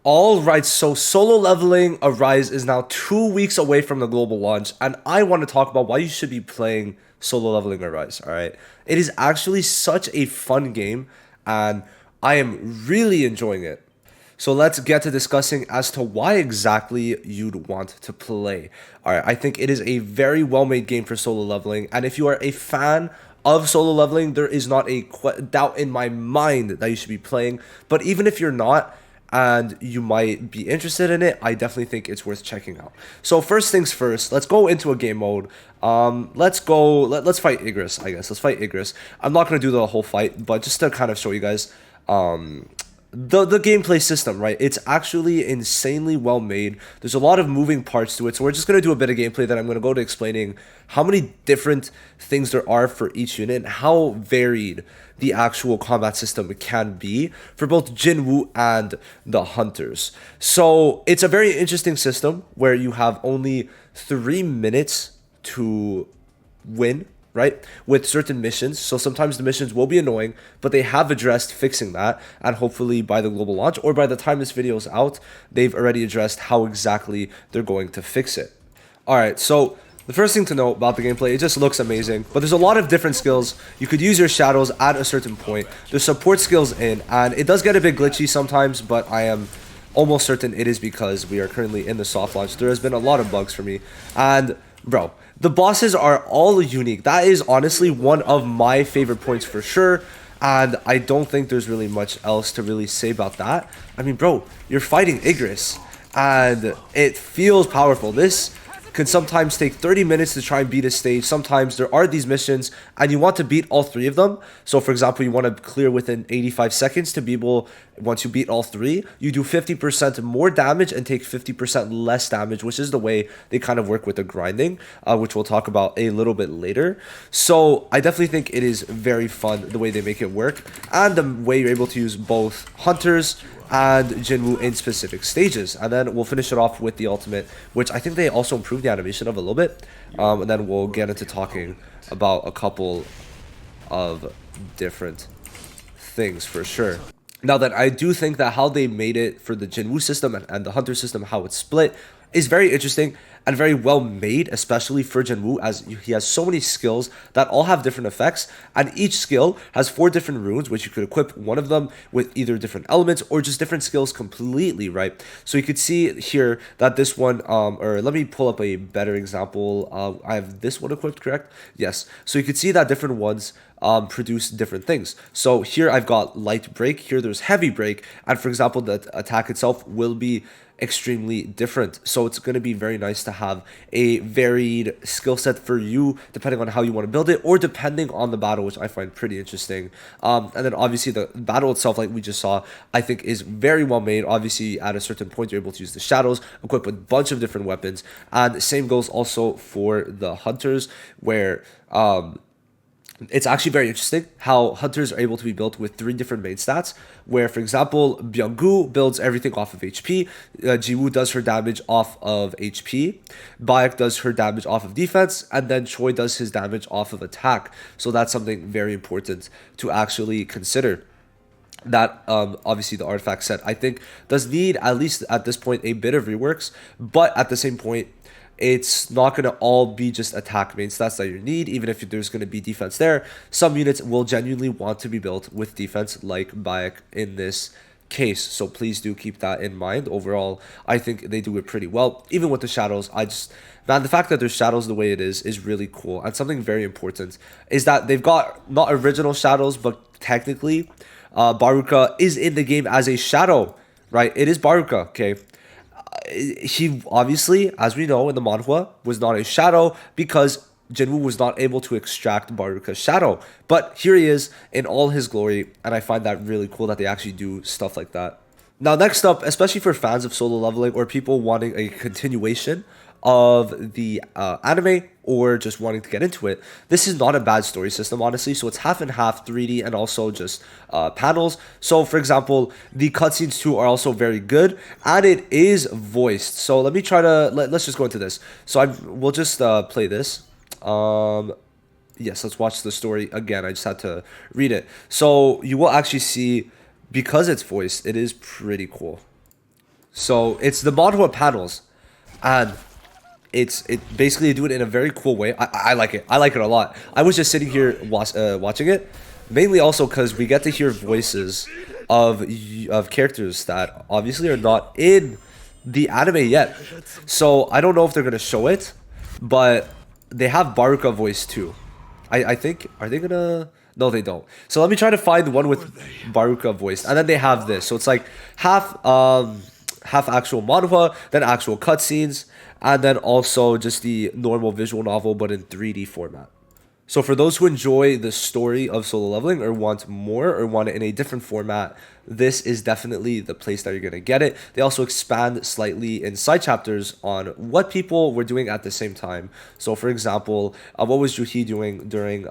All right, so Solo Leveling Arise is now 2 weeks away from the global launch, and I want to talk about why you should be playing Solo Leveling Arise. All right, it is actually such a fun game, and I am really enjoying it. So let's get to discussing as to why exactly you'd want to play. All right, I think it is a very well-made game for solo leveling, and if you are a fan of solo leveling, there is not a doubt in my mind that you should be playing. But even if you're not, and you might be interested in it, I definitely think it's worth checking out. So first things first, let's go into a game mode. Let's fight Igris, I guess. Let's fight Igris. I'm not gonna do the whole fight, but just to kind of show you guys the gameplay system, right? It's actually insanely well made. There's a lot of moving parts to it. So we're just going to do a bit of gameplay, then I'm going to go to explaining how many different things there are for each unit and how varied the actual combat system can be for both Jinwoo and the hunters. So it's a very interesting system where you have only 3 minutes to win, right? With certain missions. So sometimes the missions will be annoying, but they have addressed fixing that. And hopefully by the global launch or by the time this video is out, they've already addressed how exactly they're going to fix it. All right, so the first thing to know about the gameplay, it just looks amazing, but there's a lot of different skills. You could use your shadows at a certain point. There's support skills in, and it does get a bit glitchy sometimes, but I am almost certain it is because we are currently in the soft launch. There has been a lot of bugs for me, and bro, the bosses are all unique. That is honestly one of my favorite points for sure. And I don't think there's really much else to really say about that. I mean, bro, you're fighting Igris, and it feels powerful. This can sometimes take 30 minutes to try and beat a stage. Sometimes there are these missions and you want to beat all three of them. So for example, you want to clear within 85 seconds to be able, once you beat all three, you do 50% more damage and take 50% less damage, which is the way they kind of work with the grinding, which we'll talk about a little bit later. So I definitely think it is very fun the way they make it work and the way you're able to use both hunters and Jinwoo in specific stages. And then we'll finish it off with the ultimate, which I think they also improved the animation of a little bit. And then we'll get into talking about a couple of different things for sure. Now that I do think that how they made it for the Jinwoo system and the Hunter system, how it's split, is very interesting and very well made, especially for Jinwoo, as he has so many skills that all have different effects, and each skill has 4 different runes, which you could equip one of them with either different elements or just different skills completely, right? So you could see here that this one, or let me pull up a better example. I have this one equipped, correct? Yes. So you could see that different ones produce different things. So here I've got light break, here there's heavy break, and for example, the attack itself will be extremely different. So it's going to be very nice to have a varied skill set for you depending on how you want to build it or depending on the battle, which I find pretty interesting. And then obviously the battle itself, like we just saw, I think is very well made. Obviously at a certain point you're able to use the shadows, equip with a bunch of different weapons, and the same goes also for the hunters where it's actually very interesting how hunters are able to be built with 3 different main stats, where for example Byung-gu builds everything off of HP, Jiwoo does her damage off of HP, Baek does her damage off of defense, and then Choi does his damage off of attack. So that's something very important to actually consider. That obviously the artifact set I think does need, at least at this point, a bit of reworks, but at the same point it's not going to all be just attack main stats that you need. Even if there's going to be defense there, some units will genuinely want to be built with defense, like Bayek in this case. So please do keep that in mind. Overall, I think they do it pretty well. Even with the shadows, man, the fact that there's shadows the way it is really cool. And something very important is that they've got not original shadows, but technically Baruka is in the game as a shadow, right? It is Baruka, okay? He obviously, as we know in the manhwa, was not a shadow because Jinwoo was not able to extract Baruka's shadow. But here he is in all his glory, and I find that really cool that they actually do stuff like that. Now, next up, especially for fans of solo leveling or people wanting a continuation of the anime or just wanting to get into it, this is not a bad story system, honestly. So it's half and half 3D and also just panels. So for example, the cutscenes too are also very good, and it is voiced. So let me try to let's just go into this. So we'll just play this. Yes, let's watch the story again. I just had to read it. So you will actually see, because it's voiced, it is pretty cool. So it's the manhwa panels, and it basically they do it in a very cool way. I like it. I like it a lot. I was just sitting here watching it, mainly also because we get to hear voices of characters that obviously are not in the anime yet. So I don't know if they're gonna show it, but they have Baruka voice too. I think, are they gonna? No, they don't. So let me try to find the one with Baruka voice, and then they have this. So it's like half actual manhwa, then actual cutscenes, and then also just the normal visual novel, but in 3D format. So for those who enjoy the story of Solo Leveling or want more or want it in a different format, this is definitely the place that you're going to get it. They also expand slightly in side chapters on what people were doing at the same time. So for example, what was Juhi doing during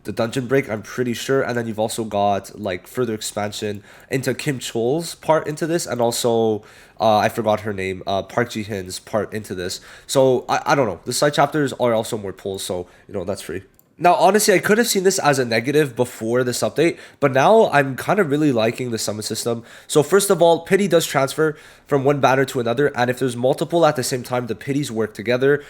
the dungeon break, I'm pretty sure. And then you've also got like further expansion into Kim Chol's part into this, and also I forgot her name, Park Ji Hin's part into this. So I don't know. The side chapters are also more pulls, so you know that's free. Now, honestly, I could have seen this as a negative before this update, but now I'm kind of really liking the summon system. So first of all, pity does transfer from one banner to another, and if there's multiple at the same time, the pities work together.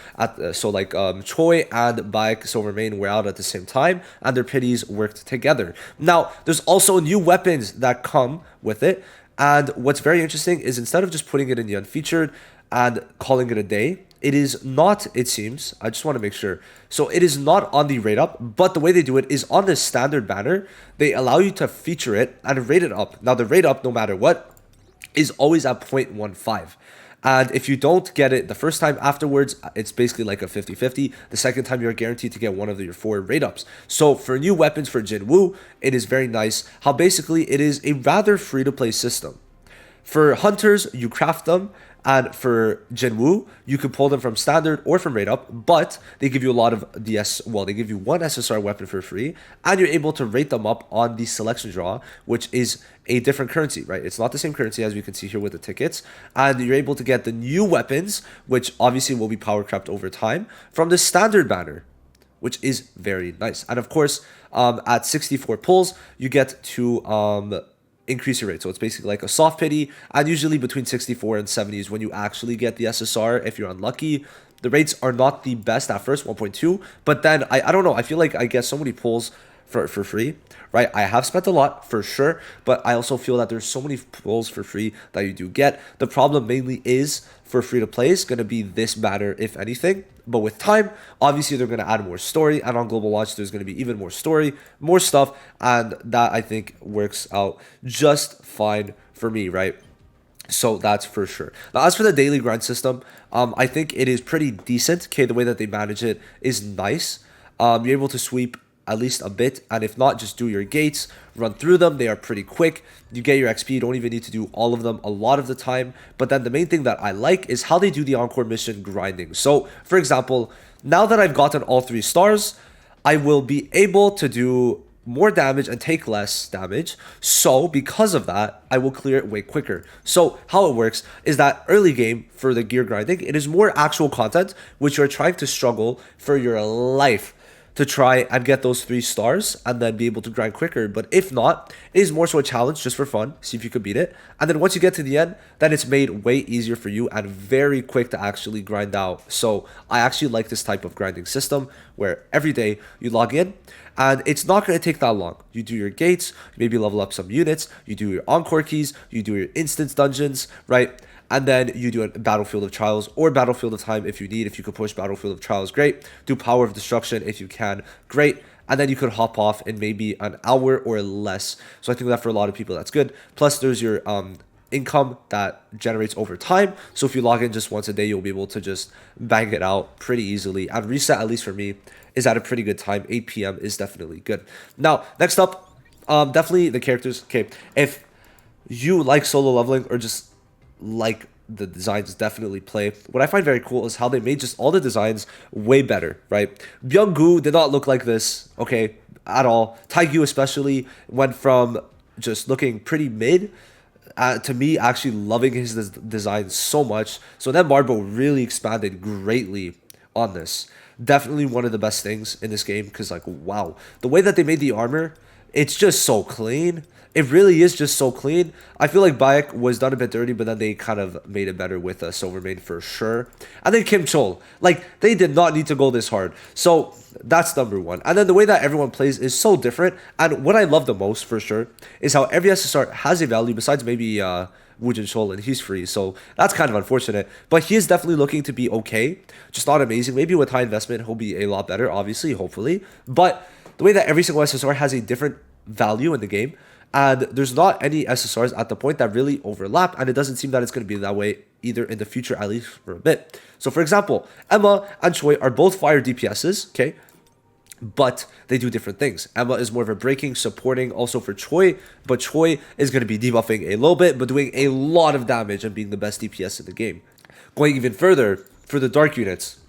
So like Choi and Baek Silver Mane were out at the same time, and their pities worked together. Now, there's also new weapons that come with it, and what's very interesting is instead of just putting it in the unfeatured and calling it a day, it is not, it seems, I just want to make sure. So it is not on the rate up, but the way they do it is on the standard banner. They allow you to feature it and rate it up. Now the rate up, no matter what, is always at 0.15. And if you don't get it the first time afterwards, it's basically like a 50-50. The second time, you're guaranteed to get one of your 4 rate ups. So for new weapons for Jinwoo, it is very nice how basically it is a rather free-to-play system. For hunters, you craft them, and for Jinwoo, you can pull them from standard or from rate up, but they give you a lot of DS. Well, they give you one SSR weapon for free, and you're able to rate them up on the selection draw, which is a different currency, right? It's not the same currency as we can see here with the tickets, and you're able to get the new weapons, which obviously will be power crept over time, from the standard banner, which is very nice. And of course, at 64 pulls, you get to increase your rate. So it's basically like a soft pity, and usually between 64 and 70 is when you actually get the SSR if you're unlucky. The rates are not the best at first, 1.2, but then I don't know, I feel like I get so many pulls for free, right? I have spent a lot for sure, but I also feel that there's so many pulls for free that you do get. The problem mainly is for free to play is going to be this banner, if anything. But with time, obviously they're going to add more story, and on global launch there's going to be even more story, more stuff, and that I think works out just fine for me, right? So that's for sure. Now, as for the daily grind system, I think it is pretty decent. Okay, the way that they manage it is nice. You're able to sweep at least a bit, and if not, just do your gates, run through them. They are pretty quick. You get your XP. You don't even need to do all of them a lot of the time. But then the main thing that I like is how they do the encore mission grinding. So, for example, now that I've gotten all 3 stars, I will be able to do more damage and take less damage. So because of that, I will clear it way quicker. So how it works is that early game for the gear grinding, it is more actual content, which you're trying to struggle for your life to try and get those 3 stars and then be able to grind quicker. But if not, it is more so a challenge just for fun. See if you could beat it. And then once you get to the end, then it's made way easier for you and very quick to actually grind out. So I actually like this type of grinding system where every day you log in and it's not going to take that long. You do your gates, maybe level up some units, you do your encore keys, you do your instance dungeons, right? And then you do a Battlefield of Trials or Battlefield of Time if you need. If you could push Battlefield of Trials, great. Do Power of Destruction if you can, great. And then you could hop off in maybe an hour or less. So I think that for a lot of people, that's good. Plus, there's your income that generates over time. So if you log in just once a day, you'll be able to just bang it out pretty easily. And reset, at least for me, is at a pretty good time. 8 p.m. is definitely good. Now, next up, definitely the characters. Okay, if you like solo leveling or just like the designs, definitely play. What I find very cool is how they made just all the designs way better, right? Byung-gu did not look like this, okay, at all. Taegyu especially went from just looking pretty mid to me actually loving his design so much. So then Marbo really expanded greatly on this. Definitely one of the best things in this game because, like, wow, the way that they made the armor It's just so clean. It really is just so clean. I feel like Bayek was done a bit dirty, but then they kind of made it better with Silvermane for sure. And then Kim Chol. Like, they did not need to go this hard. So, that's number one. And then the way that everyone plays is so different. And what I love the most, for sure, is how every SSR has a value, besides maybe Woojin Chol, and he's free. So, that's kind of unfortunate. But he is definitely looking to be okay. Just not amazing. Maybe with high investment, he'll be a lot better, obviously, hopefully. But the way that every single SSR has a different value in the game, and there's not any SSRs at the point that really overlap, and it doesn't seem that it's going to be that way either in the future, at least for a bit. So, for example, Emma and Choi are both fire DPSs, okay? But they do different things. Emma is more of a breaking, supporting also for Choi, but Choi is going to be debuffing a little bit, but doing a lot of damage and being the best DPS in the game. Going even further, for the dark units,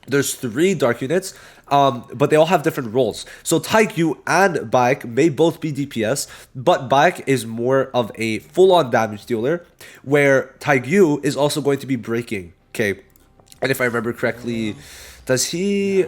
there's 3 dark units, but they all have different roles. So Taikyu and Baek may both be DPS, but Baek is more of a full-on damage dealer, where Taikyu is also going to be breaking. Okay, and if I remember correctly, does he?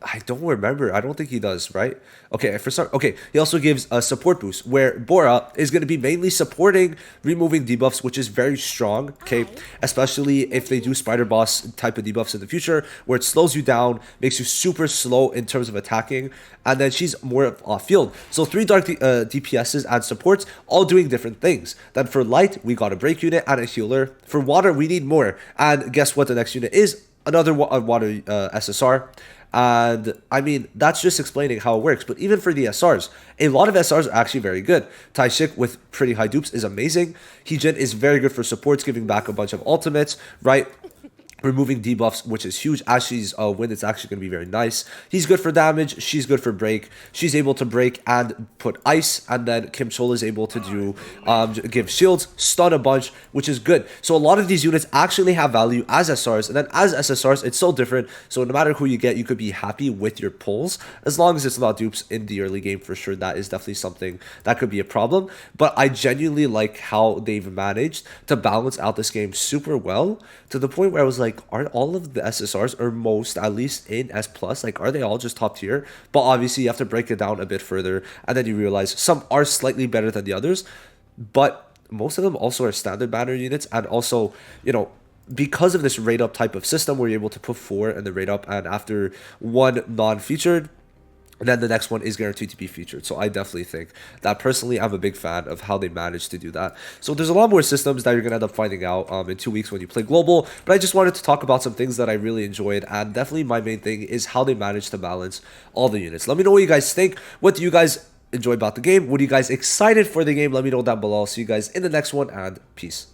I don't remember. I don't think he does, right? Okay, for some, okay, he also gives a support boost where Bora is going to be mainly supporting removing debuffs, which is very strong, okay? Especially if they do Spider Boss type of debuffs in the future, where it slows you down, makes you super slow in terms of attacking, and then she's more off field. So 3 dark DPSs and supports, all doing different things. Then for light, we got a break unit and a healer. For water, we need more. And guess what the next unit is? Another water SSR. And I mean, that's just explaining how it works. But even for the SRs, a lot of SRs are actually very good. Taishik with pretty high dupes is amazing. Heejin is very good for supports, giving back a bunch of ultimates, right? Removing debuffs, which is huge. Ashley's win is actually going to be very nice. He's good for damage. She's good for break. She's able to break and put ice. And then Kim Chol is able to do give shields, stun a bunch, which is good. So a lot of these units actually have value as SRs. And then as SSRs, it's so different. So no matter who you get, you could be happy with your pulls. As long as it's not dupes in the early game, for sure. That is definitely something that could be a problem. But I genuinely like how they've managed to balance out this game super well, to the point where I was like, aren't all of the SSRs, or most at least in S plus, like, are they all just top tier? But obviously you have to break it down a bit further, and then you realize some are slightly better than the others, but most of them also are standard banner units. And also, you know, because of this rate up type of system, we're able to put 4 in the rate up, and after 1 non-featured, and then the next one is guaranteed to be featured. So I definitely think that, personally, I'm a big fan of how they managed to do that. So there's a lot more systems that you're going to end up finding out in 2 weeks when you play Global. But I just wanted to talk about some things that I really enjoyed. And definitely my main thing is how they managed to balance all the units. Let me know what you guys think. What do you guys enjoy about the game? What are you guys excited for the game? Let me know down below. I'll see you guys in the next one, and peace.